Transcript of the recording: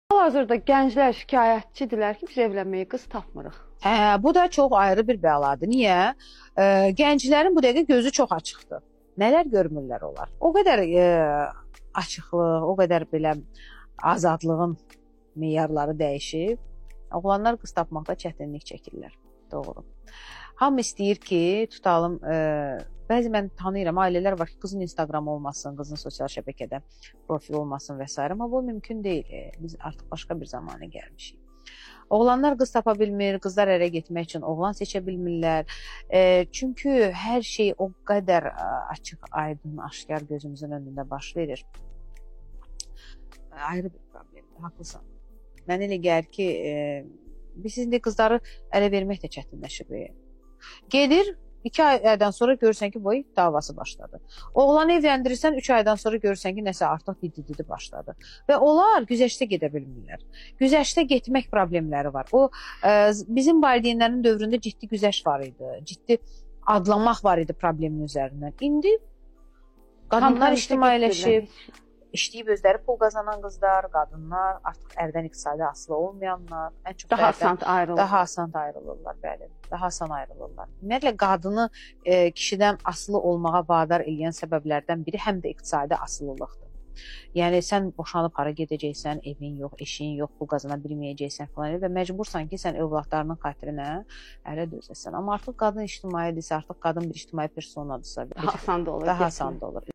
Hal-hazırda gənclər şikayətçidirlər ki, biz evlənməyə qız tapmırıq. Bu da çox ayrı bir bəladır. Niyə? Gənclərin bu dəqiqə gözü çox açıqdır. Nələr görmürlər onlar? O qədər açıqlıq, o qədər belə azadlığın meyarları dəyişib. Oğlanlar qız tapmaqda çətinlik çəkirlər. Doğru. Hamı istəyir ki, tutalım, bəzi mən tanıyıram, ailələr var ki, qızın Instagram olmasın, qızın sosial şəbəkədə profil olmasın və s. Amma bu mümkün deyil. Biz artıq başqa bir zamana gəlmişik. Oğlanlar qız tapa bilmir, qızlar ərə getmək üçün oğlan seçə bilmirlər. Çünki hər şey o qədər açıq, aydın, aşkar gözümüzün önündə baş verir. Ayrı bir problemdir, haqlısan. Mən elə gəlir ki, biz indi qızları ərə vermək də çətinləşib. Gedir, 2 aydan sonra görürsən ki, boy davası başladı. Oğlanı evləndirirsən, 3 aydan sonra görürsən ki, nəsə artıq didi başladı. Və onlar güzəştə gedə bilmirlər. Güzəştə getmək problemləri var. O, bizim valideynlərin dövründə ciddi güzəşt var idi. Ciddi adlamaq var idi problemin üzərindən. İndi qadınlar ictimailəşib, işləyib özləri pul qazanan qızlar, qadınlar, artıq ərdən iqtisadi asılı olmayanlar, ən çox daha asan ayrılırlar. Daha asan ayrılırlar, bəli. Daha asan ayrılırlar. Ümumiyyətlə qadını kişidən asılı olmağa vadar edən səbəblərdən biri həm də iqtisadi asılılıqdır. Yəni sən boşanıb hara gedəcəksən, evin yox, eşin yox, pul qazana bilməyəcəksən falan və məcbursan ki, sən övladlarının xatirinə ərə dözəsən. Amma artıq qadın ictimaidirsə, artıq qadın bir ictimai personadırsa, daha asan da olur. Daha asan da olur.